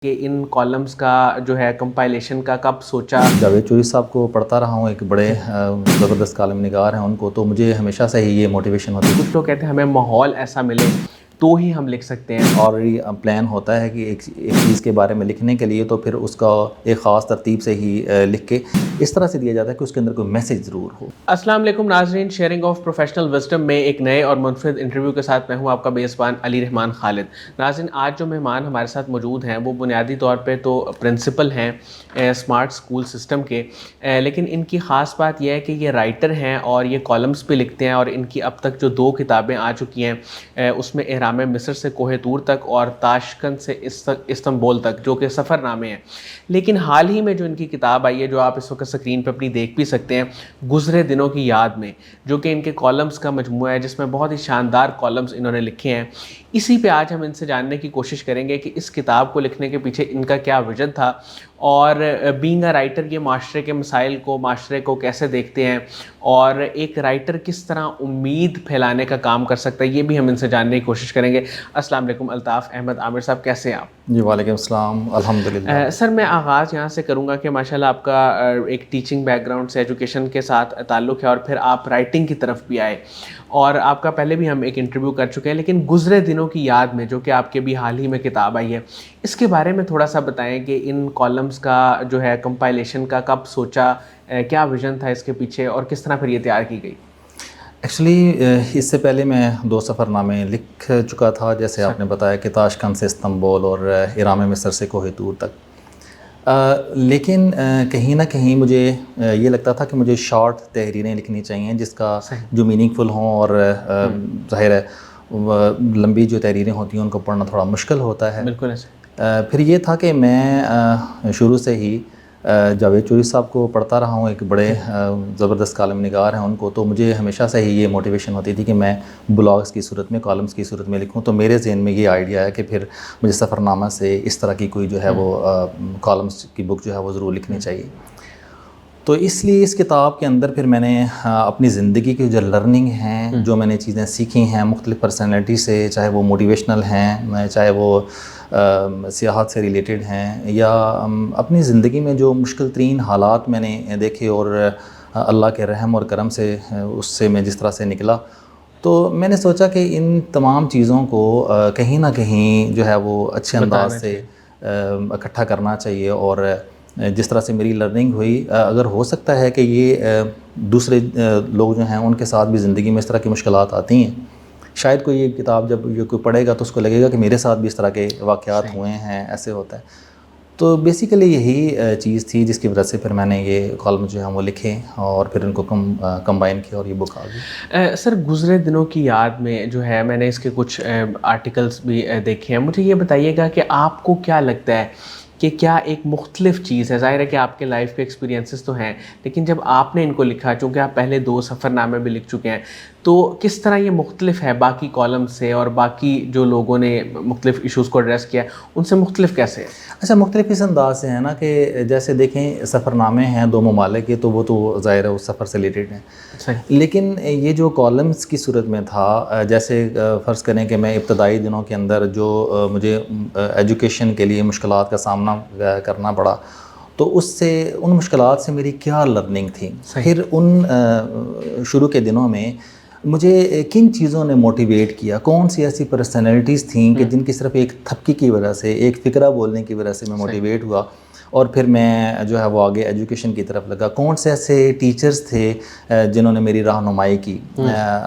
کہ ان کالمز کا جو ہے کمپائلیشن کا کب سوچا؟ جاوید چوہری صاحب کو پڑھتا رہا ہوں، ایک بڑے زبردست کالم نگار ہیں ان کو، تو مجھے ہمیشہ سے ہی یہ موٹیویشن ہوتی ہے۔ کچھ لوگ کہتے ہیں ہمیں ماحول ایسا ملے تو ہی ہم لکھ سکتے ہیں۔ آلریڈی پلان ہوتا ہے کہ ایک چیز کے بارے میں لکھنے کے لیے تو پھر اس کا ایک خاص ترتیب سے ہی لکھ کے اس طرح سے دیا جاتا ہے کہ اس کے اندر کوئی میسیج ضرور ہو۔ السلام علیکم ناظرین، شیئرنگ آف پروفیشنل وزڈم میں ایک نئے اور منفرد انٹرویو کے ساتھ میں ہوں آپ کا میزبان علی رحمان خالد۔ ناظرین، آج جو مہمان ہمارے ساتھ موجود ہیں وہ بنیادی طور پہ تو پرنسپل ہیں اسمارٹ اسکول سسٹم کے، لیکن ان کی خاص بات یہ ہے کہ یہ رائٹر ہیں اور یہ کالمز پہ لکھتے ہیں، اور ان کی اب تک جو 2 کتابیں آ چکی ہیں اس میں اہرام مصر سے کوہ طور تک اور تاشقند سے استنبول تک، جو کہ سفر نامے ہیں۔ لیکن حال ہی میں جو ان کی کتاب آئی ہے، جو آپ اس وقت اسکرین پہ اپنی دیکھ بھی سکتے ہیں، گزرے دنوں کی یاد میں، جو کہ ان کے کالمز کا مجموعہ ہے جس میں بہت ہی شاندار کالمز انہوں نے لکھے ہیں، اسی پہ آج ہم ان سے جاننے کی کوشش کریں گے کہ اس کتاب کو لکھنے کے پیچھے ان کا کیا ویژن تھا، اور بینگ اے رائٹر یہ معاشرے کے مسائل کو، معاشرے کو کیسے دیکھتے ہیں، اور ایک رائٹر کس طرح امید پھیلانے کا کام کر سکتا ہے، یہ بھی ہم ان سے جاننے کی کوشش کریں گے۔ السلام علیکم الطاف احمد عامر صاحب، کیسے ہیں آپ؟ جی وعلیکم السلام، الحمدللہ۔ سر، میں آغاز یہاں سے کروں گا کہ ماشاءاللہ آپ کا ایک ٹیچنگ بیک گراؤنڈ سے، ایجوکیشن کے ساتھ تعلق ہے، اور پھر آپ رائٹنگ کی طرف بھی آئے، اور آپ کا پہلے بھی ہم ایک انٹرویو کر چکے ہیں، لیکن گزرے دنوں کی یاد میں، جو کہ آپ کے بھی حال ہی میں کتاب آئی ہے، اس کے بارے میں تھوڑا سا بتائیں کہ ان کالمز کا جو ہے کمپائلیشن کا کب سوچا، کیا ویژن تھا اس کے پیچھے، اور کس طرح پھر یہ تیار کی گئی؟ ایکچولی اس سے پہلے میں 2 سفر نامے لکھ چکا تھا، جیسے آپ نے بتایا کہ تاشقند سے استنبول اور اہرام مصر سے کوہ طور تک، لیکن کہیں نہ کہیں مجھے یہ لگتا تھا کہ مجھے شارٹ تحریریں لکھنی چاہیے جس کا جو میننگ فل ہوں، اور ظاہر ہے لمبی جو تحریریں ہوتی ہیں ان کو پڑھنا تھوڑا مشکل ہوتا ہے۔ بالکل پھر یہ تھا کہ میں شروع سے ہی جاوید چوہری صاحب کو پڑھتا رہا ہوں، ایک بڑے زبردست کالم نگار ہیں ان کو، تو مجھے ہمیشہ سے ہی یہ موٹیویشن ہوتی تھی کہ میں بلاگز کی صورت میں، کالمز کی صورت میں لکھوں۔ تو میرے ذہن میں یہ آئیڈیا ہے کہ پھر مجھے سفر نامہ سے اس طرح کی کوئی جو ہے وہ کالمز کی بک جو ہے وہ ضرور لکھنی چاہیے۔ تو اس لیے اس کتاب کے اندر پھر میں نے اپنی زندگی کی جو لرننگ ہیں، جو میں نے چیزیں سیکھی ہیں مختلف پرسنالٹی سے، چاہے وہ موٹیویشنل ہیں، چاہے وہ سیاحت سے ریلیٹڈ ہیں، یا اپنی زندگی میں جو مشکل ترین حالات میں نے دیکھے، اور اللہ کے رحم اور کرم سے اس سے میں جس طرح سے نکلا، تو میں نے سوچا کہ ان تمام چیزوں کو کہیں نہ کہیں جو ہے وہ اچھے انداز سے اکٹھا کرنا چاہیے، اور جس طرح سے میری لرننگ ہوئی، اگر ہو سکتا ہے کہ یہ دوسرے لوگ جو ہیں ان کے ساتھ بھی زندگی میں اس طرح کی مشکلات آتی ہیں، شاید کوئی یہ کتاب جب یہ کوئی پڑھے گا تو اس کو لگے گا کہ میرے ساتھ بھی اس طرح کے واقعات ہوئے ہیں، ایسے ہوتا ہے۔ تو بیسیکلی یہی چیز تھی جس کی وجہ سے پھر میں نے یہ کالم جو ہیں وہ لکھے، اور پھر ان کو کمبائن کیا، اور یہ بک آ گئی۔ سر، گزرے دنوں کی یاد میں جو ہے، میں نے اس کے کچھ آرٹیکلز بھی دیکھے ہیں، مجھے یہ بتائیے گا کہ آپ کو کیا لگتا ہے کہ کیا ایک مختلف چیز ہے؟ ظاہر ہے کہ آپ کے لائف کے ایکسپیرینسز تو ہیں، لیکن جب آپ نے ان کو لکھا، چونکہ آپ پہلے 2 سفر نامے بھی لکھ چکے ہیں، تو کس طرح یہ مختلف ہے باقی کالم سے، اور باقی جو لوگوں نے مختلف ایشوز کو ایڈریس کیا ان سے مختلف کیسے ہے؟ اچھا، مختلف اس انداز سے ہے نا کہ جیسے دیکھیں سفر نامے ہیں 2 ممالک کے، تو وہ تو ظاہر ہے اس سفر سے ریلیٹڈ ہیں، لیکن یہ جو کالمز کی صورت میں تھا، جیسے فرض کریں کہ میں ابتدائی دنوں کے اندر جو مجھے ایجوکیشن کے لیے مشکلات کا سامنا کرنا پڑا، تو اس سے ان مشکلات سے میری کیا لرننگ تھی، پھر ان شروع کے دنوں میں مجھے کن چیزوں نے موٹیویٹ کیا، کون سی ایسی پرسنالٹیز تھیں کہ جن کی صرف ایک تھپکی کی وجہ سے، ایک فقرہ بولنے کی وجہ سے میں موٹیویٹ ہوا، اور پھر میں جو ہے وہ آگے ایجوکیشن کی طرف لگا، کون سے ایسے ٹیچرز تھے جنہوں نے میری رہنمائی کی۔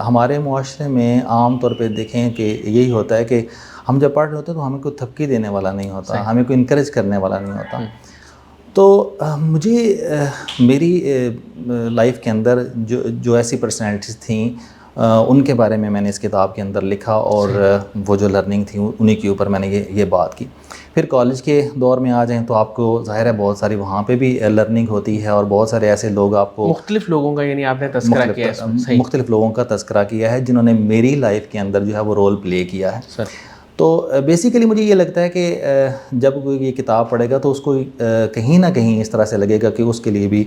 ہمارے معاشرے میں عام طور پہ دیکھیں کہ یہی ہوتا ہے کہ ہم جب پڑھ رہے ہوتے ہیں تو ہمیں کوئی تھپکی دینے والا نہیں ہوتا، ہمیں کوئی انکریج کرنے والا نہیں ہوتا۔ تو مجھے میری لائف کے اندر جو ایسی پرسنالٹیز تھیں ان کے بارے میں نے اس کتاب کے اندر لکھا، اور وہ جو لرننگ تھی انہی کے اوپر میں نے یہ بات کی۔ پھر کالج کے دور میں آ جائیں تو آپ کو ظاہر ہے بہت ساری وہاں پہ بھی لرننگ ہوتی ہے، اور بہت سارے ایسے لوگ آپ کو مختلف لوگوں کا، یعنی آپ نے تذکرہ کیا ہے، مختلف لوگوں کا تذکرہ کیا ہے جنہوں نے میری لائف کے اندر جو ہے وہ رول پلے کیا ہے۔ تو بیسیکلی مجھے یہ لگتا ہے کہ جب کوئی یہ کتاب پڑھے گا تو اس کو کہیں نہ کہیں اس طرح سے لگے گا کہ اس کے لیے بھی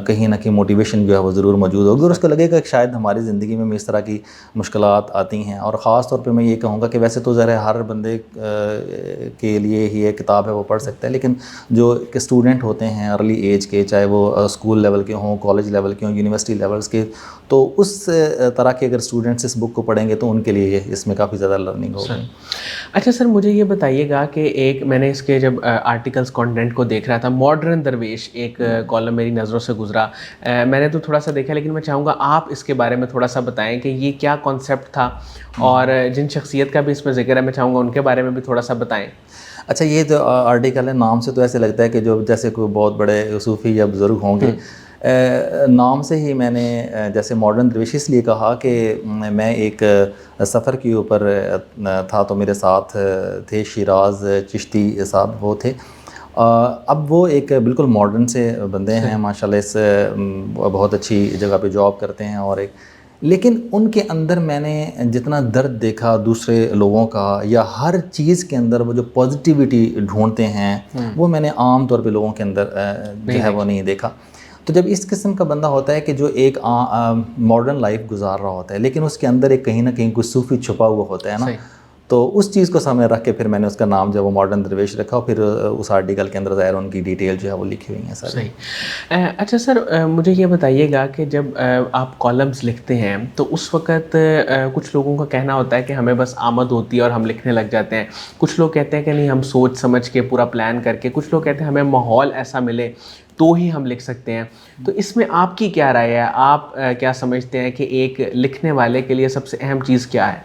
کہیں نہ کہیں موٹیویشن جو ہے وہ ضرور موجود ہوگی، اور اس کو لگے گا کہ شاید ہماری زندگی میں اس طرح کی مشکلات آتی ہیں. اور خاص طور پہ میں یہ کہوں گا کہ ویسے تو ظاہر ہے ہر بندے کے لیے ہی یہ کتاب ہے وہ پڑھ سکتا ہے، لیکن جو اسٹوڈنٹ ہوتے ہیں ارلی ایج کے، چاہے وہ اسکول لیول کے ہوں، کالج لیول کے ہوں، یونیورسٹی لیولس کے، تو اس طرح کے اگر اسٹوڈنٹس اس بک کو پڑھیں گے تو ان کے لیے اس میں کافی زیادہ لرننگ ہوگی. اچھا سر، مجھے یہ بتائیے گا کہ ایک میں نے اس کے جب آرٹیکلس کانٹینٹ کو دیکھ رہا تھا، ماڈرن درویش ایک کالم میری نظروں سے گزرا، میں نے تو تھوڑا سا دیکھا، لیکن میں چاہوں گا آپ اس کے بارے میں تھوڑا سا بتائیں کہ یہ کیا کانسیپٹ تھا، اور جن شخصیت کا بھی اس میں ذکر ہے میں چاہوں گا ان کے بارے میں بھی تھوڑا سا بتائیں. اچھا، یہ جو آرٹیکل ہے نام سے تو ایسے لگتا ہے کہ جو جیسے کوئی بہت بڑے صوفی یا بزرگ ہوں گے. نام سے ہی میں نے جیسے ماڈرن درویش اس لیے کہا کہ میں ایک سفر کے اوپر تھا، تو میرے ساتھ تھے شیراز چشتی صاحب، وہ تھے. اب وہ ایک بالکل ماڈرن سے بندے ہیں ماشاءاللہ، اس بہت اچھی جگہ پہ جاب کرتے ہیں، اور لیکن ان کے اندر میں نے جتنا درد دیکھا دوسرے لوگوں کا، یا ہر چیز کے اندر وہ جو پازیٹیوٹی ڈھونڈتے ہیں، وہ میں نے عام طور پہ لوگوں کے اندر جو ہے وہ نہیں دیکھا. تو جب اس قسم کا بندہ ہوتا ہے کہ جو ایک ماڈرن لائف گزار رہا ہوتا ہے، لیکن اس کے اندر ایک کہیں نہ کہیں کوئی صوفی چھپا ہوا ہوتا ہے نا، تو اس چیز کو سامنے رکھ کے پھر میں نے اس کا نام جو وہ ماڈرن درویش رکھا، اور پھر اس آرٹیکل کے اندر ظاہر ان کی ڈیٹیل جو ہے وہ لکھی ہوئی ہیں سر. صحیح. اچھا سر، مجھے یہ بتائیے گا کہ جب آپ کالمز لکھتے ہیں تو اس وقت کچھ لوگوں کا کہنا ہوتا ہے کہ ہمیں بس آمد ہوتی ہے اور ہم لکھنے لگ جاتے ہیں، کچھ لوگ کہتے ہیں کہ نہیں ہم سوچ سمجھ کے پورا پلان کر کے، کچھ لوگ کہتے ہیں ہمیں ماحول ایسا ملے تو ہی ہم لکھ سکتے ہیں. تو اس میں آپ کی کیا رائے ہے؟ آپ کیا سمجھتے ہیں کہ ایک لکھنے والے کے لیے سب سے اہم چیز کیا ہے؟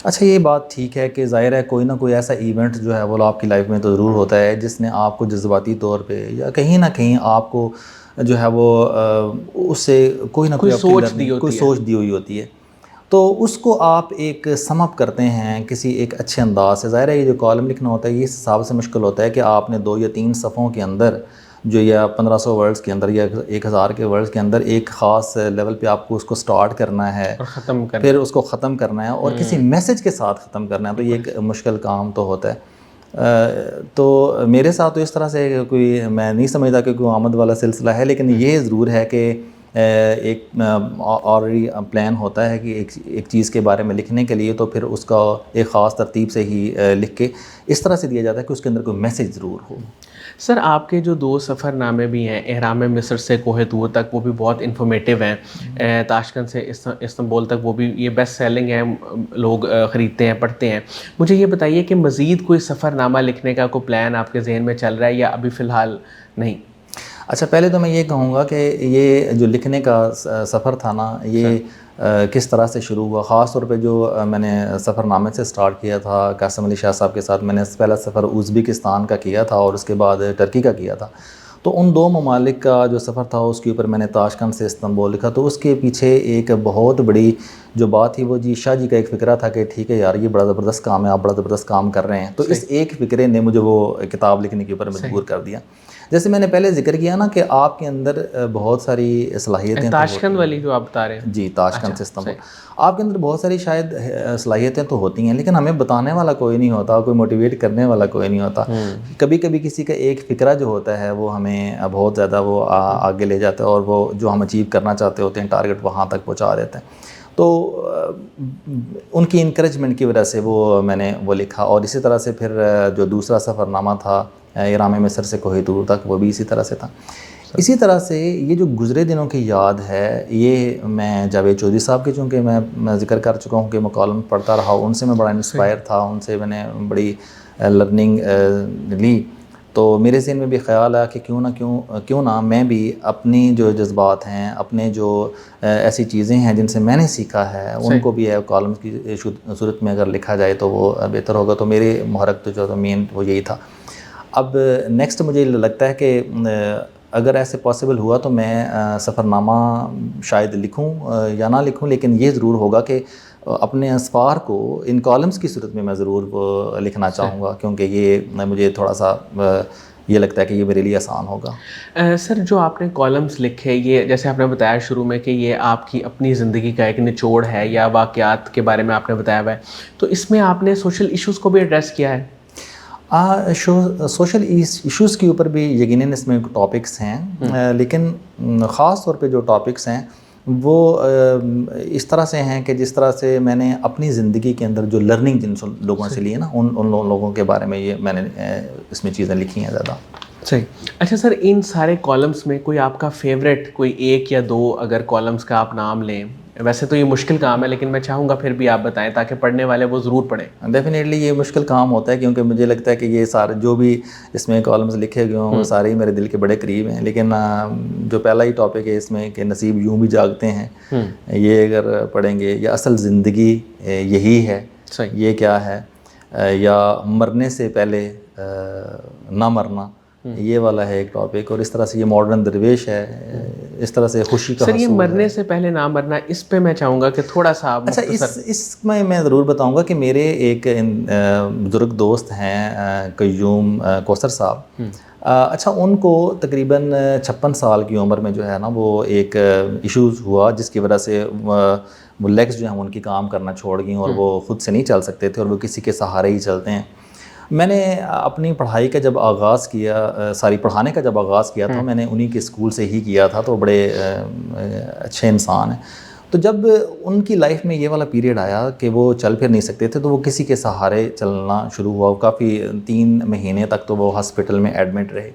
اچھا، یہ بات ٹھیک ہے کہ ظاہر ہے کوئی نہ کوئی ایسا ایونٹ جو ہے وہ آپ کی لائف میں تو ضرور ہوتا ہے جس نے آپ کو جذباتی طور پہ یا کہیں نہ کہیں آپ کو جو ہے وہ اس سے کوئی نہ کوئی سوچ دی ہوئی ہوتی ہے. تو اس کو آپ ایک سم اپ کرتے ہیں کسی ایک اچھے انداز سے. ظاہر ہے یہ جو کالم لکھنا ہوتا ہے یہ اس حساب سے مشکل ہوتا ہے کہ آپ نے 2 یا 3 صفحوں کے اندر جو یا 1500 ورڈز کے اندر یا 1000 کے ورڈز کے اندر ایک خاص لیول پہ آپ کو اس کو سٹارٹ کرنا ہے، پھر اس کو ختم کرنا ہے، اور کسی میسج کے ساتھ ختم کرنا ہے. تو یہ ایک مشکل کام تو ہوتا ہے. تو میرے ساتھ تو اس طرح سے کوئی میں نہیں سمجھتا کہ کوئی آمد والا سلسلہ ہے، لیکن یہ ضرور ہے کہ ایک آلریڈی پلان ہوتا ہے کہ ایک چیز کے بارے میں لکھنے کے لیے، تو پھر اس کا ایک خاص ترتیب سے ہی لکھ کے اس طرح سے دیا جاتا ہے کہ اس کے اندر کوئی میسج ضرور ہو. سر، آپ کے جو 2 سفر نامے بھی ہیں، احرام مصر سے کوہ طور تک، وہ بھی بہت انفارمیٹیو ہیں. تاشکند سے استنبول تک وہ بھی یہ بیسٹ سیلنگ ہیں، لوگ خریدتے ہیں، پڑھتے ہیں. مجھے یہ بتائیے کہ مزید کوئی سفر نامہ لکھنے کا کوئی پلان آپ کے ذہن میں چل رہا ہے یا ابھی فی الحال نہیں؟ اچھا، پہلے تو میں یہ کہوں گا کہ یہ جو لکھنے کا سفر تھا نا، یہ کس طرح سے شروع ہوا. خاص طور پہ جو میں نے سفر نامے سے سٹارٹ کیا تھا قاسم علی شاہ صاحب کے ساتھ. میں نے پہلا سفر ازبکستان کا کیا تھا اور اس کے بعد ٹرکی کا کیا تھا. تو ان 2 ممالک کا جو سفر تھا اس کے اوپر میں نے تاشکند سے استنبول لکھا. تو اس کے پیچھے ایک بہت بڑی جو بات تھی وہ شاہ جی کا ایک فکرہ تھا کہ ٹھیک ہے یار، یہ بڑا زبردست کام ہے، آپ بڑا زبردست کام کر رہے ہیں. تو اس ایک فکرے نے مجھے وہ کتاب لکھنے کے اوپر مجبور کر دیا. جیسے میں نے پہلے ذکر کیا نا کہ آپ کے اندر بہت ساری صلاحیتیں، تاشکند والی جو آپ بتا رہے ہیں، جی تاشکند سے استنبول، آپ کے اندر بہت ساری شاید صلاحیتیں تو ہوتی ہیں، لیکن ہمیں بتانے والا کوئی نہیں ہوتا، کوئی موٹیویٹ کرنے والا کوئی نہیں ہوتا. کبھی کبھی کسی کا ایک فکرہ جو ہوتا ہے وہ ہمیں بہت زیادہ وہ آگے لے جاتا ہے، اور وہ جو ہم اچیو کرنا چاہتے ہوتے ہیں ٹارگٹ وہاں تک پہنچا دیتے ہیں. تو ان کی انکریجمنٹ کی وجہ سے وہ میں نے وہ لکھا. اور اسی طرح سے پھر جو دوسرا سفر نامہ تھا احرام مصر سے کوہ طور تک، وہ بھی اسی طرح سے تھا. اسی طرح سے یہ جو گزرے دنوں کی یاد ہے، یہ میں جاوید چودھری صاحب کی، چونکہ میں ذکر کر چکا ہوں کہ مکالم پڑھتا رہا، ان سے میں بڑا انسپائر تھا، ان سے میں نے بڑی لرننگ لی. تو میرے ذہن میں بھی خیال آیا کہ کیوں نہ میں بھی اپنی جو جذبات ہیں، اپنے جو ایسی چیزیں ہیں جن سے میں نے سیکھا ہے، ان کو بھی کالمز کی صورت میں اگر لکھا جائے تو وہ بہتر ہوگا. تو میرے محرک تو جو مین وہ یہی تھا. اب نیکسٹ مجھے لگتا ہے کہ اگر ایسے پاسبل ہوا تو میں سفر نامہ شاید لکھوں یا نہ لکھوں، لیکن یہ ضرور ہوگا کہ اپنے اسفار کو ان کالمز کی صورت میں میں ضرور لکھنا چاہوں گا، کیونکہ یہ مجھے تھوڑا سا یہ لگتا ہے کہ یہ میرے لیے آسان ہوگا. سر جو آپ نے کالمز لکھے یہ جیسے آپ نے بتایا شروع میں کہ یہ آپ کی اپنی زندگی کا ایک نچوڑ ہے یا واقعات کے بارے میں آپ نے بتایا ہوا ہے, تو اس میں آپ نے سوشل ایشوز کو بھی ایڈریس کیا ہے؟ سوشل ایشوز کے اوپر بھی یقیناً اس میں ٹاپکس ہیں, لیکن خاص طور پہ جو ٹاپکس ہیں وہ اس طرح سے ہیں کہ جس طرح سے میں نے اپنی زندگی کے اندر جو لرننگ جن لوگوں سے لی ہے نا, ان لوگوں کے بارے میں یہ میں نے اس میں چیزیں لکھی ہیں زیادہ. صحیح. اچھا سر, ان سارے کالمس میں کوئی آپ کا فیوریٹ کوئی ایک یا دو اگر کالمس کا آپ نام لیں, ویسے تو یہ مشکل کام ہے لیکن میں چاہوں گا پھر بھی آپ بتائیں تاکہ پڑھنے والے وہ ضرور پڑھیں. ڈیفینیٹلی یہ مشکل کام ہوتا ہے کیونکہ مجھے لگتا ہے کہ یہ سارے جو بھی اس میں کالمز لکھے گئے ہوں وہ سارے ہی میرے دل کے بڑے قریب ہیں, لیکن جو پہلا ہی ٹاپک ہے اس میں کہ نصیب یوں بھی جاگتے ہیں, یہ اگر پڑھیں گے, یا اصل زندگی یہی ہے, یہ کیا ہے, یا مرنے سے پہلے نہ مرنا, یہ والا ہے ایک ٹاپک, اور اس طرح سے یہ ماڈرن درویش ہے, اس طرح سے خوشی کا سر یہ حصول مرنے سے پہلے نہ مرنا, اس پہ میں چاہوں گا کہ تھوڑا سا آپ اچھا اس میں ضرور بتاؤں گا کہ میرے ایک بزرگ دوست ہیں قیوم کوثر صاحب. اچھا ان کو تقریباً 56 سال کی عمر میں جو ہے نا وہ ایک ایشوز ہوا جس کی وجہ سے وہ لیگز جو ہیں ان کی کام کرنا چھوڑ گئیں اور وہ خود سے نہیں چل سکتے تھے اور وہ کسی کے سہارے ہی چلتے ہیں. میں نے اپنی پڑھائی کا جب آغاز کیا, پڑھانے کا جب آغاز کیا تھا, میں نے انہی کے اسکول سے ہی کیا تھا, تو بڑے اچھے انسان ہیں. تو جب ان کی لائف میں یہ والا پیریڈ آیا کہ وہ چل پھر نہیں سکتے تھے تو وہ کسی کے سہارے چلنا شروع ہوا. کافی 3 مہینے تک تو وہ ہاسپٹل میں ایڈمٹ رہے,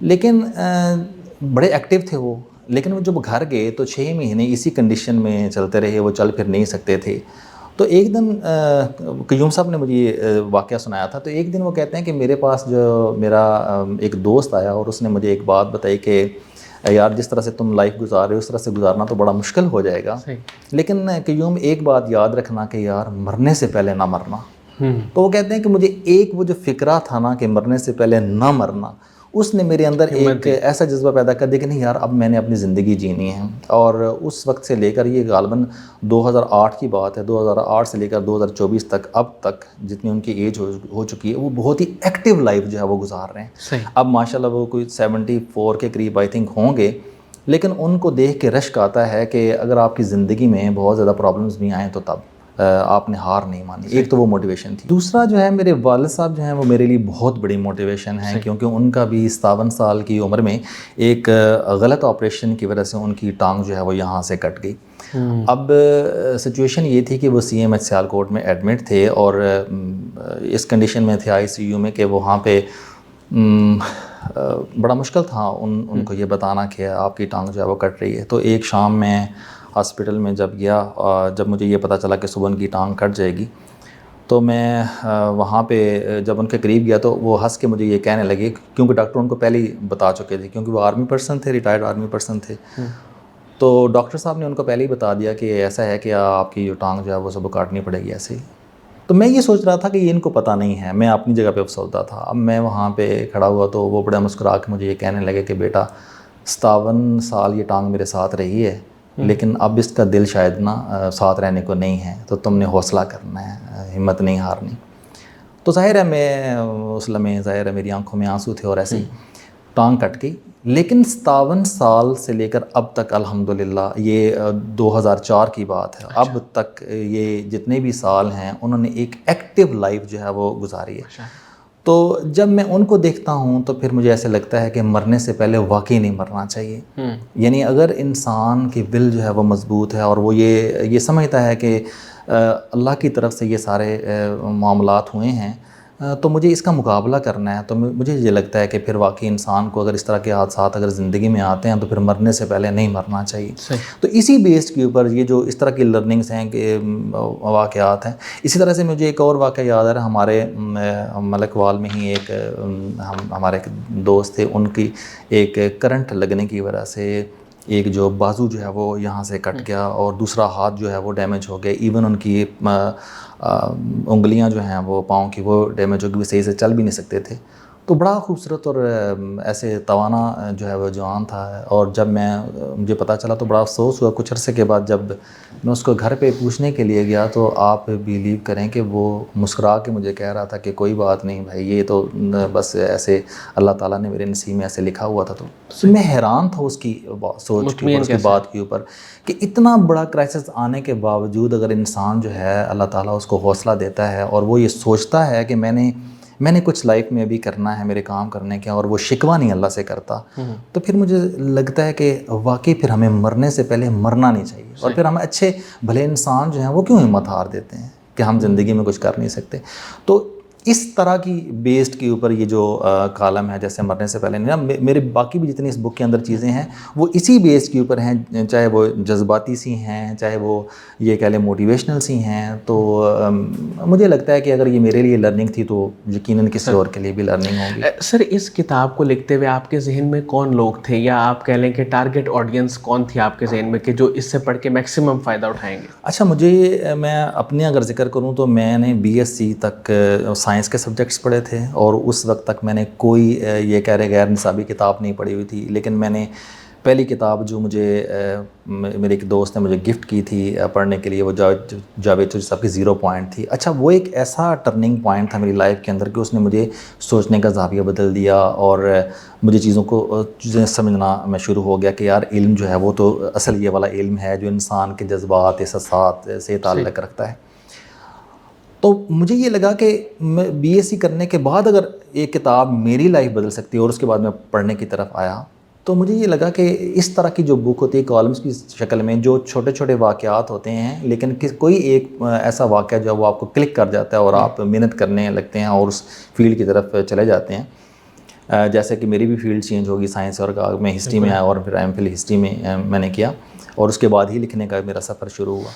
لیکن بڑے ایکٹیو تھے وہ. لیکن وہ جب گھر گئے تو 6 مہینے اسی کنڈیشن میں چلتے رہے, وہ چل پھر نہیں سکتے تھے. تو ایک دن قیوم صاحب نے مجھے یہ واقعہ سنایا تھا. تو ایک دن وہ کہتے ہیں کہ میرے پاس جو میرا ایک دوست آیا اور اس نے مجھے ایک بات بتائی کہ یار جس طرح سے تم لائف گزار رہے ہو اس طرح سے گزارنا تو بڑا مشکل ہو جائے گا, لیکن قیوم ایک بات یاد رکھنا کہ یار مرنے سے پہلے نہ مرنا. تو وہ کہتے ہیں کہ مجھے ایک وہ جو فکرہ تھا نا کہ مرنے سے پہلے نہ مرنا, اس نے میرے اندر ایک ایسا جذبہ پیدا کر دیا کہ نہیں یار اب میں نے اپنی زندگی جینی ہے. اور اس وقت سے لے کر یہ غالباً 2008 کی بات ہے, 2008 سے لے کر 2024 تک اب تک جتنی ان کی ایج ہو چکی ہے وہ بہت ہی ایکٹیو لائف جو ہے وہ گزار رہے ہیں. اب ماشاءاللہ وہ کوئی 74 کے قریب آئی تھنک ہوں گے, لیکن ان کو دیکھ کے رشک آتا ہے کہ اگر آپ کی زندگی میں بہت زیادہ پرابلمز بھی آئیں تو تب آپ نے ہار نہیں مانی. ایک تو وہ موٹیویشن تھی. دوسرا جو ہے میرے والد صاحب جو ہیں وہ میرے لیے بہت بڑی موٹیویشن ہے, کیونکہ ان کا بھی 57 سال کی عمر میں ایک غلط آپریشن کی وجہ سے ان کی ٹانگ جو ہے وہ یہاں سے کٹ گئی. اب سچویشن یہ تھی کہ وہ CMH سیالکوٹ میں ایڈمٹ تھے اور اس کنڈیشن میں تھے ICU میں کہ وہاں پہ بڑا مشکل تھا ان کو یہ بتانا کہ آپ کی ٹانگ جو ہے وہ کٹ رہی ہے. تو ایک شام میں ہاسپٹل میں جب گیا, جب مجھے یہ پتہ چلا کہ صبح ان کی ٹانگ کٹ جائے گی, تو میں وہاں پہ جب ان کے قریب گیا تو وہ ہنس کے مجھے یہ کہنے لگے, کیونکہ ڈاکٹر ان کو پہلے ہی بتا چکے تھے کیونکہ وہ آرمی پرسن تھے, ریٹائرڈ آرمی پرسن تھے. تو ڈاکٹر صاحب نے ان کو پہلے ہی بتا دیا کہ ایسا ہے کہ آپ کی جو ٹانگ جو ہے وہ سب کاٹنی پڑے گی ایسے ہی. تو میں یہ سوچ رہا تھا کہ یہ ان کو پتہ نہیں ہے, میں اپنی جگہ پہ افسردہ تھا. اب میں وہاں پہ کھڑا ہوا تو وہ بڑا مسکرا کے مجھے یہ کہنے لگے کہ بیٹا 57 سال یہ ٹانگ میرے ساتھ رہی ہے, لیکن اب اس کا دل شاید نا ساتھ رہنے کو نہیں ہے, تو تم نے حوصلہ کرنا ہے, ہمت نہیں ہارنی. تو ظاہر ہے میں اس لمحے ظاہر ہے میری آنکھوں میں آنسو تھے اور ایسے ہی ٹانگ کٹ گئی. لیکن 57 سال سے لے کر اب تک الحمدللہ, یہ 2004 کی بات ہے, اب تک یہ جتنے بھی سال ہیں انہوں نے ایک ایکٹیو لائف جو ہے وہ گزاری ہے. تو جب میں ان کو دیکھتا ہوں تو پھر مجھے ایسے لگتا ہے کہ مرنے سے پہلے واقعی نہیں مرنا چاہیے. یعنی اگر انسان کی دل جو ہے وہ مضبوط ہے اور وہ یہ سمجھتا ہے کہ اللہ کی طرف سے یہ سارے معاملات ہوئے ہیں تو مجھے اس کا مقابلہ کرنا ہے, تو مجھے یہ لگتا ہے کہ پھر واقعی انسان کو اگر اس طرح کے حادثات اگر زندگی میں آتے ہیں تو پھر مرنے سے پہلے نہیں مرنا چاہیے. تو اسی بیس کے اوپر یہ جو اس طرح کی لرننگز ہیں کہ واقعات ہیں. اسی طرح سے مجھے ایک اور واقعہ یاد آ رہا ہے, ہمارے ملک وال میں ہی ایک ہمارے ایک دوست تھے, ان کی ایک کرنٹ لگنے کی وجہ سے ایک جو بازو جو ہے وہ یہاں سے کٹ گیا اور دوسرا ہاتھ جو ہے وہ ڈیمیج ہو گیا. ایون ان کی انگلیاں جو ہیں وہ پاؤں کی وہ ڈیمیج ہو گئی, وہ صحیح سے چل بھی نہیں سکتے تھے. تو بڑا خوبصورت اور ایسے توانا جو ہے وہ جوان تھا. اور جب مجھے پتہ چلا تو بڑا افسوس ہوا. کچھ عرصے کے بعد جب میں اس کو گھر پہ پوچھنے کے لیے گیا تو آپ بیلیو کریں کہ وہ مسکرا کے مجھے کہہ رہا تھا کہ کوئی بات نہیں بھائی, یہ تو بس ایسے اللہ تعالیٰ نے میرے نصیب میں ایسے لکھا ہوا تھا. تو میں حیران تھا اس کی سوچ کے اوپر, اس کی بات کے اوپر, کہ اتنا بڑا کرائسس آنے کے باوجود اگر انسان جو ہے اللہ تعالیٰ اس کو حوصلہ دیتا ہے اور وہ یہ سوچتا ہے کہ میں نے کچھ لائف میں ابھی کرنا ہے میرے کام کرنے کے, اور وہ شکوہ نہیں اللہ سے کرتا, تو پھر مجھے لگتا ہے کہ واقعی پھر ہمیں مرنے سے پہلے مرنا نہیں چاہیے. اور پھر ہم اچھے بھلے انسان جو ہیں وہ کیوں ہمت ہار دیتے ہیں کہ ہم زندگی میں کچھ کر نہیں سکتے. تو اس طرح کی بیسڈ کے اوپر یہ جو کالم ہے جیسے مرنے سے پہلے نہیں, میرے باقی بھی جتنی اس بک کے اندر چیزیں ہیں وہ اسی بیسڈ کے اوپر ہیں, چاہے وہ جذباتی سی ہیں, چاہے وہ یہ کہہ لیں موٹیویشنل سی ہیں. تو مجھے لگتا ہے کہ اگر یہ میرے لیے لرننگ تھی تو یقیناً کسی اور کے لیے بھی لرننگ ہوگی. سر اس کتاب کو لکھتے ہوئے آپ کے ذہن میں کون لوگ تھے, یا آپ کہہ لیں کہ ٹارگیٹ آڈینس کون تھی آپ کے ذہن میں کہ جو اس سے پڑھ کے میکسیمم فائدہ اٹھائیں گے؟ اچھا, میں اپنے اگر ذکر کروں تو میں نے BSc تک سائنس کے سبجیکٹس پڑھے تھے, اور اس وقت تک میں نے کوئی یہ کہہ رہے غیر نصابی کتاب نہیں پڑھی ہوئی تھی. لیکن میں نے پہلی کتاب جو مجھے میرے ایک دوست نے مجھے گفٹ کی تھی پڑھنے کے لیے, وہ جاوید چوہدری صاحب کی 0 پوائنٹ تھی. اچھا, وہ ایک ایسا ٹرننگ پوائنٹ تھا میری لائف کے اندر کہ اس نے مجھے سوچنے کا زاویہ بدل دیا, اور مجھے چیزیں سمجھنا میں شروع ہو گیا کہ یار علم جو ہے وہ تو اصل یہ والا علم ہے جو انسان کے جذبات, احساسات سے تعلق رکھتا ہے. تو مجھے یہ لگا کہ میں BSc کرنے کے بعد اگر ایک کتاب میری لائف بدل سکتی ہے, اور اس کے بعد میں پڑھنے کی طرف آیا, تو مجھے یہ لگا کہ اس طرح کی جو بک ہوتی ہے کالمز کی شکل میں, جو چھوٹے چھوٹے واقعات ہوتے ہیں, لیکن کوئی ایک ایسا واقعہ جو ہے وہ آپ کو کلک کر جاتا ہے اور آپ محنت کرنے لگتے ہیں اور اس فیلڈ کی طرف چلے جاتے ہیں. جیسے کہ میری بھی فیلڈ چینج ہوگی سائنس, اور میں ہسٹری میں آیا اور پھر MPhil ہسٹری میں نے کیا, اور اس کے بعد ہی لکھنے کا میرا سفر شروع ہوا.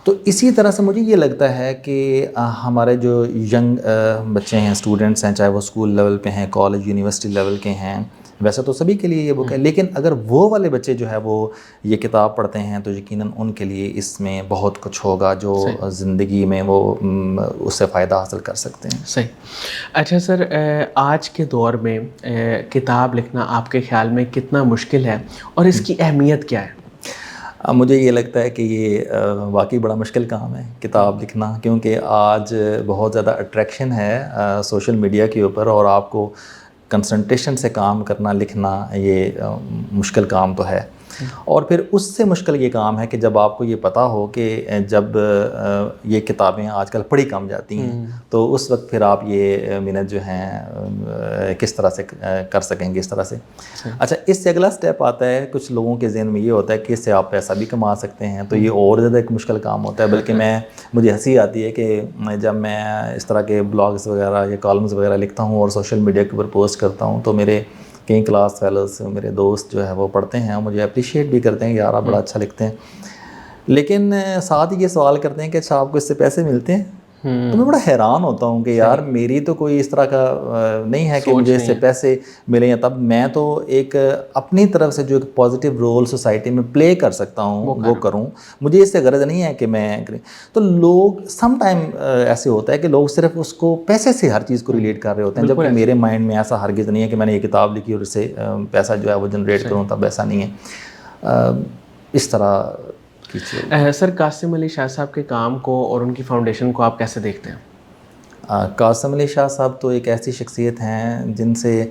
تو اسی طرح سے مجھے یہ لگتا ہے کہ ہمارے جو ینگ بچے ہیں, اسٹوڈنٹس ہیں, چاہے وہ اسکول لیول پہ ہیں, کالج یونیورسٹی لیول کے ہیں, ویسے تو سبھی کے لیے یہ بک ہے, لیکن اگر وہ والے بچے جو ہے وہ یہ کتاب پڑھتے ہیں تو یقیناً ان کے لیے اس میں بہت کچھ ہوگا جو زندگی میں وہ اس سے فائدہ حاصل کر سکتے ہیں. صحیح. اچھا سر, آج کے دور میں کتاب لکھنا آپ کے خیال میں کتنا مشکل ہے, اور اس کی اہمیت کیا ہے؟ مجھے یہ لگتا ہے کہ یہ واقعی بڑا مشکل کام ہے کتاب لکھنا, کیونکہ آج بہت زیادہ اٹریکشن ہے سوشل میڈیا کے اوپر, اور آپ کو کنسنٹریشن سے کام کرنا, لکھنا, یہ مشکل کام تو ہے. اور پھر اس سے مشکل یہ کام ہے کہ جب آپ کو یہ پتہ ہو کہ جب یہ کتابیں آج کل پڑھی کم جاتی ہیں, تو اس وقت پھر آپ یہ محنت جو ہیں کس طرح سے کر سکیں گے اس طرح سے. اچھا, اس سے اگلا سٹیپ آتا ہے, کچھ لوگوں کے ذہن میں یہ ہوتا ہے کہ اس سے آپ پیسہ بھی کما سکتے ہیں, تو یہ اور زیادہ ایک مشکل کام ہوتا ہے. بلکہ مجھے ہنسی آتی ہے کہ جب میں اس طرح کے بلاگز وغیرہ یا کالمز وغیرہ لکھتا ہوں اور سوشل میڈیا کے اوپر پوسٹ کرتا ہوں, تو میرے کئی کلاس فیلوز, میرے دوست جو ہے وہ پڑھتے ہیں, مجھے اپریشیٹ بھی کرتے ہیں کہ یار آپ بڑا اچھا لکھتے ہیں, لیکن ساتھ ہی یہ سوال کرتے ہیں کہ اچھا آپ کو اس سے پیسے ملتے ہیں؟ تو میں بڑا حیران ہوتا ہوں کہ یار میری تو کوئی اس طرح کا نہیں ہے کہ مجھے اس سے پیسے ملیں, یا تب میں تو ایک اپنی طرف سے جو ایک پازیٹیو رول سوسائٹی میں پلے کر سکتا ہوں وہ کروں, مجھے اس سے غرض نہیں ہے کہ میں کریں. تو لوگ سم ٹائم ایسے ہوتا ہے کہ لوگ صرف اس کو پیسے سے ہر چیز کو ریلیٹ کر رہے ہوتے ہیں, جبکہ میرے مائنڈ میں ایسا ہرگز نہیں ہے کہ میں نے یہ کتاب لکھی اور اس سے پیسہ جو ہے وہ جنریٹ کروں, تب ایسا نہیں ہے. اس طرح سر, قاسم علی شاہ صاحب کے کام کو اور ان کی فاؤنڈیشن کو آپ کیسے دیکھتے ہیں؟ قاسم علی شاہ صاحب تو ایک ایسی شخصیت ہیں جن سے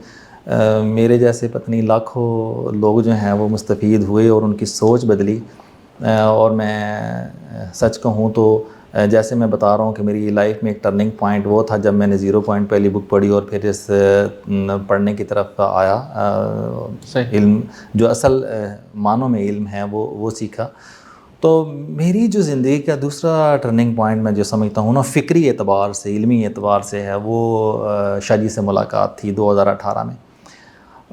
میرے جیسے پتنی لاکھوں لوگ جو ہیں وہ مستفید ہوئے اور ان کی سوچ بدلی. اور میں سچ کہوں تو جیسے میں بتا رہا ہوں کہ میری لائف میں ایک ٹرننگ پوائنٹ وہ تھا جب میں نے 0 پوائنٹ پہلی بک پڑھی اور پھر اس پڑھنے کی طرف آیا, علم جو اصل معنوں میں علم ہے وہ سیکھا. تو میری جو زندگی کا دوسرا ٹرننگ پوائنٹ میں جو سمجھتا ہوں نا, فکری اعتبار سے, علمی اعتبار سے ہے, وہ شاہ جی سے ملاقات تھی 2018 میں.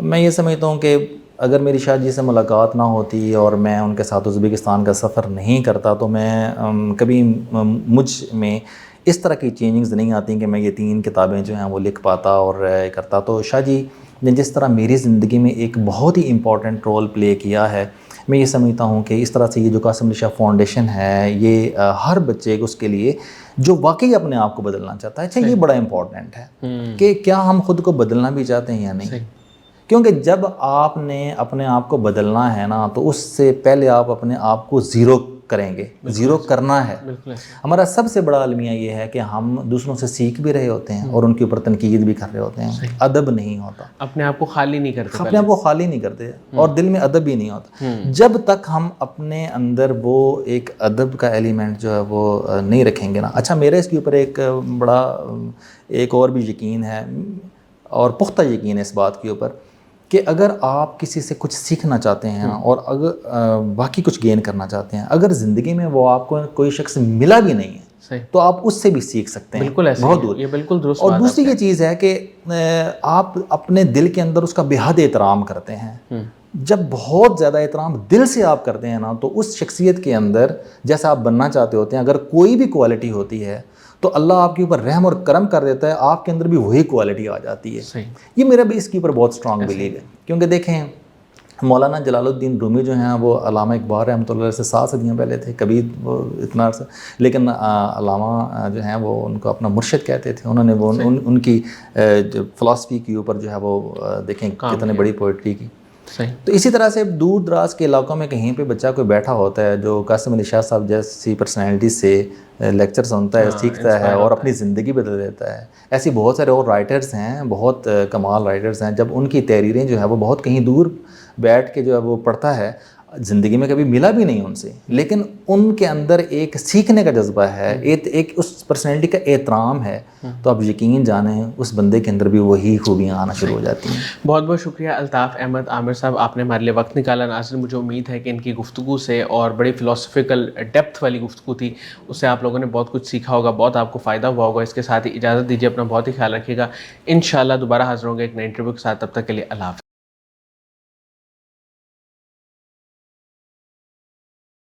میں یہ سمجھتا ہوں کہ اگر میری شاہ جی سے ملاقات نہ ہوتی اور میں ان کے ساتھ ازبکستان کا سفر نہیں کرتا, تو میں کبھی مجھ میں اس طرح کی چینجنگز نہیں آتی کہ میں یہ 3 کتابیں جو ہیں وہ لکھ پاتا اور کرتا. تو شاہ جی نے جس طرح میری زندگی میں ایک بہت ہی امپورٹنٹ رول پلے کیا ہے, میں یہ سمجھتا ہوں کہ اس طرح سے یہ جو قاسم علی شاہ فاؤنڈیشن ہے یہ ہر بچے کو اس کے لیے جو واقعی اپنے آپ کو بدلنا چاہتا ہے، اچھا یہ بڑا امپورٹنٹ ہے کہ کیا ہم خود کو بدلنا بھی چاہتے ہیں یا نہیں، کیونکہ جب آپ نے اپنے آپ کو بدلنا ہے نا تو اس سے پہلے آپ اپنے آپ کو زیرو کریں گے، زیرو کرنا ہے۔ ہمارا سب سے بڑا المیہ یہ ہے کہ ہم دوسروں سے سیکھ بھی رہے ہوتے ہیں اور ان کے اوپر تنقید بھی کر رہے ہوتے ہیں، ادب نہیں ہوتا، اپنے آپ کو خالی نہیں کرتے، اپنے آپ کو خالی نہیں کرتے اور دل میں ادب بھی نہیں ہوتا۔ جب تک ہم اپنے اندر وہ ایک ادب کا ایلیمنٹ جو ہے وہ نہیں رکھیں گے نا، اچھا میرے اس کے اوپر ایک بڑا ایک اور بھی یقین ہے اور پختہ یقین ہے اس بات کے اوپر کہ اگر آپ کسی سے کچھ سیکھنا چاہتے ہیں اور اگر باقی کچھ گین کرنا چاہتے ہیں، اگر زندگی میں وہ آپ کو کوئی شخص ملا بھی نہیں ہے تو آپ اس سے بھی سیکھ سکتے ہیں، بالکل ایسے بہت دور۔ یہ بالکل درست اور بات دوسری یہ چیز ہے کہ آپ اپنے دل کے اندر اس کا بے حد احترام کرتے ہیں۔ جب بہت زیادہ احترام دل سے آپ کرتے ہیں نا تو اس شخصیت کے اندر جیسا آپ بننا چاہتے ہوتے ہیں، اگر کوئی بھی کوالٹی ہوتی ہے تو اللہ آپ کے اوپر رحم اور کرم کر دیتا ہے، آپ کے اندر بھی وہی کوالٹی آ جاتی ہے۔ یہ میرا بھی اس کے اوپر بہت سٹرانگ بلیو ہے، کیونکہ دیکھیں مولانا جلال الدین رومی جو ہیں وہ علامہ اقبال رحمۃ اللہ علیہ سے 7 صدیاں پہلے تھے، کبھی وہ اتنا عرصہ، لیکن علامہ جو ہیں وہ ان کو اپنا مرشد کہتے تھے، انہوں نے وہ ان کی فلاسفی کے اوپر جو ہے وہ دیکھیں کتنے بڑی پوئٹری کی۔ تو اسی طرح سے دور دراز کے علاقوں میں کہیں پہ بچہ کوئی بیٹھا ہوتا ہے جو قاسم علی شاہ صاحب جیسی پرسنالٹی سے لیکچر سنتا ہے، سیکھتا ہے اور اپنی زندگی بدل دیتا ہے۔ ایسی بہت سارے اور رائٹرز ہیں، بہت کمال رائٹرز ہیں، جب ان کی تحریریں جو ہے وہ بہت کہیں دور بیٹھ کے جو ہے وہ پڑھتا ہے، زندگی میں کبھی ملا بھی نہیں ان سے، لیکن ان کے اندر ایک سیکھنے کا جذبہ ہے، ایک اس پرسنالٹی کا احترام ہے، تو آپ یقین جانیں اس بندے کے اندر بھی وہی خوبیاں آنا شروع ہو جاتی ہیں۔ بہت بہت شکریہ الطاف احمد عامر صاحب، آپ نے ہمارے لیے وقت نکالا۔ ناظرین مجھے امید ہے کہ ان کی گفتگو سے اور بڑی فلاسفیکل ڈیپتھ والی گفتگو تھی، اس سے آپ لوگوں نے بہت کچھ سیکھا ہوگا، بہت آپ کو فائدہ ہوا ہوگا۔ اس کے ساتھ ہی اجازت دیجیے، اپنا بہت ہی خیال رکھیے گا، انشاءاللہ دوبارہ حاضر ہوں گے ایک نئے انٹرویو کے ساتھ، تب تک کے لیے اللہ حافظ۔